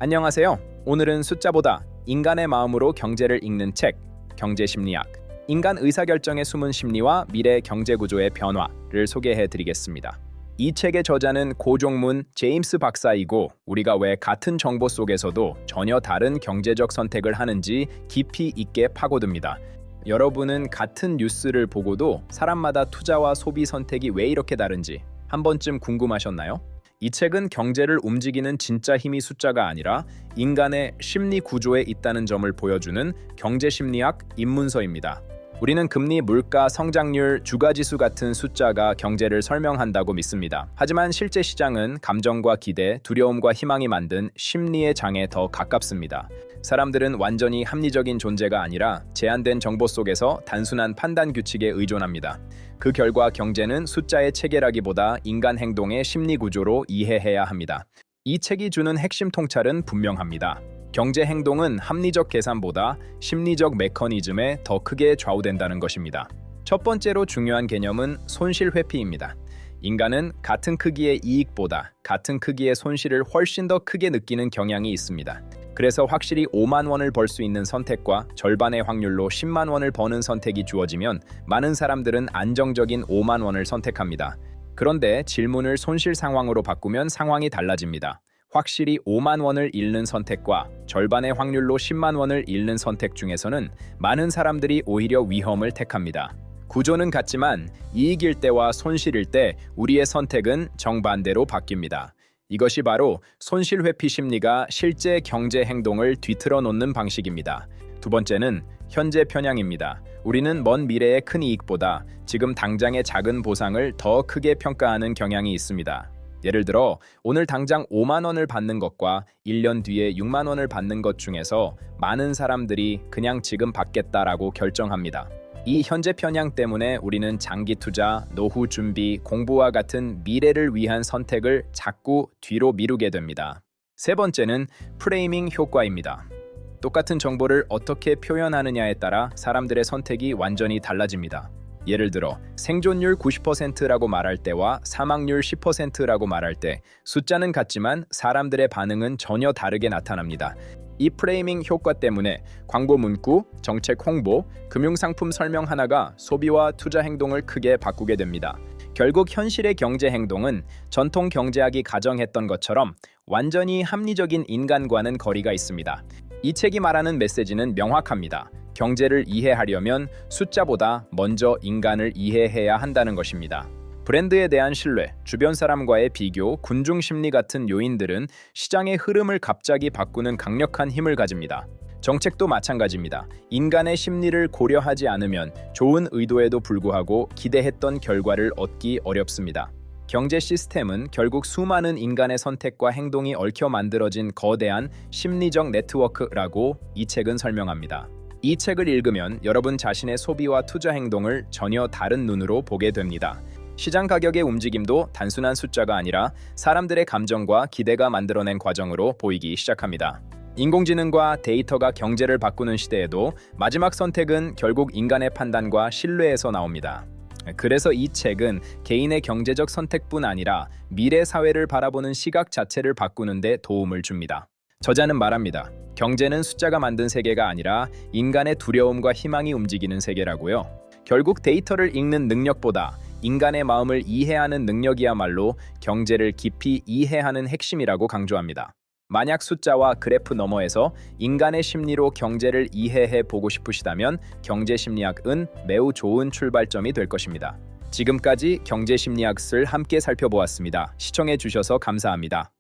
안녕하세요. 오늘은 숫자보다 인간의 마음으로 경제를 읽는 책, 경제심리학, 인간 의사결정의 숨은 심리와 미래 경제구조의 변화를 소개해드리겠습니다. 이 책의 저자는 고종문 제임스 박사이고 우리가 왜 같은 정보 속에서도 전혀 다른 경제적 선택을 하는지 깊이 있게 파고듭니다. 여러분은 같은 뉴스를 보고도 사람마다 투자와 소비 선택이 왜 이렇게 다른지 한 번쯤 궁금하셨나요? 이 책은 경제를 움직이는 진짜 힘이 숫자가 아니라 인간의 심리 구조에 있다는 점을 보여주는 경제심리학 입문서입니다. 우리는 금리, 물가, 성장률, 주가지수 같은 숫자가 경제를 설명한다고 믿습니다. 하지만 실제 시장은 감정과 기대, 두려움과 희망이 만든 심리의 장에 더 가깝습니다. 사람들은 완전히 합리적인 존재가 아니라 제한된 정보 속에서 단순한 판단 규칙에 의존합니다. 그 결과 경제는 숫자의 체계라기보다 인간 행동의 심리 구조로 이해해야 합니다. 이 책이 주는 핵심 통찰은 분명합니다. 경제 행동은 합리적 계산보다 심리적 메커니즘에 더 크게 좌우된다는 것입니다. 첫 번째로 중요한 개념은 손실 회피입니다. 인간은 같은 크기의 이익보다 같은 크기의 손실을 훨씬 더 크게 느끼는 경향이 있습니다. 그래서 확실히 5만 원을 벌 수 있는 선택과 절반의 확률로 10만 원을 버는 선택이 주어지면 많은 사람들은 안정적인 5만 원을 선택합니다. 그런데 질문을 손실 상황으로 바꾸면 상황이 달라집니다. 확실히 5만 원을 잃는 선택과 절반의 확률로 10만 원을 잃는 선택 중에서는 많은 사람들이 오히려 위험을 택합니다. 구조는 같지만 이익일 때와 손실일 때 우리의 선택은 정반대로 바뀝니다. 이것이 바로 손실 회피 심리가 실제 경제 행동을 뒤틀어 놓는 방식입니다. 두 번째는 현재 편향입니다. 우리는 먼 미래의 큰 이익보다 지금 당장의 작은 보상을 더 크게 평가하는 경향이 있습니다. 예를 들어 오늘 당장 5만 원을 받는 것과 1년 뒤에 6만 원을 받는 것 중에서 많은 사람들이 그냥 지금 받겠다라고 결정합니다. 이 현재 편향 때문에 우리는 장기 투자, 노후 준비, 공부와 같은 미래를 위한 선택을 자꾸 뒤로 미루게 됩니다. 세 번째는 프레이밍 효과입니다. 똑같은 정보를 어떻게 표현하느냐에 따라 사람들의 선택이 완전히 달라집니다. 예를 들어 생존율 90%라고 말할 때와 사망률 10%라고 말할 때 숫자는 같지만 사람들의 반응은 전혀 다르게 나타납니다. 이 프레이밍 효과 때문에 광고 문구, 정책 홍보, 금융상품 설명 하나가 소비와 투자 행동을 크게 바꾸게 됩니다. 결국 현실의 경제 행동은 전통 경제학이 가정했던 것처럼 완전히 합리적인 인간과는 거리가 있습니다. 이 책이 말하는 메시지는 명확합니다. 경제를 이해하려면 숫자보다 먼저 인간을 이해해야 한다는 것입니다. 브랜드에 대한 신뢰, 주변 사람과의 비교, 군중 심리 같은 요인들은 시장의 흐름을 갑자기 바꾸는 강력한 힘을 가집니다. 정책도 마찬가지입니다. 인간의 심리를 고려하지 않으면 좋은 의도에도 불구하고 기대했던 결과를 얻기 어렵습니다. 경제 시스템은 결국 수많은 인간의 선택과 행동이 얽혀 만들어진 거대한 심리적 네트워크라고 이 책은 설명합니다. 이 책을 읽으면 여러분 자신의 소비와 투자 행동을 전혀 다른 눈으로 보게 됩니다. 시장 가격의 움직임도 단순한 숫자가 아니라 사람들의 감정과 기대가 만들어낸 과정으로 보이기 시작합니다. 인공지능과 데이터가 경제를 바꾸는 시대에도 마지막 선택은 결국 인간의 판단과 신뢰에서 나옵니다. 그래서 이 책은 개인의 경제적 선택뿐 아니라 미래 사회를 바라보는 시각 자체를 바꾸는 데 도움을 줍니다. 저자는 말합니다. 경제는 숫자가 만든 세계가 아니라 인간의 두려움과 희망이 움직이는 세계라고요. 결국 데이터를 읽는 능력보다 인간의 마음을 이해하는 능력이야말로 경제를 깊이 이해하는 핵심이라고 강조합니다. 만약 숫자와 그래프 너머에서 인간의 심리로 경제를 이해해 보고 싶으시다면 경제심리학은 매우 좋은 출발점이 될 것입니다. 지금까지 경제심리학을 함께 살펴보았습니다. 시청해 주셔서 감사합니다.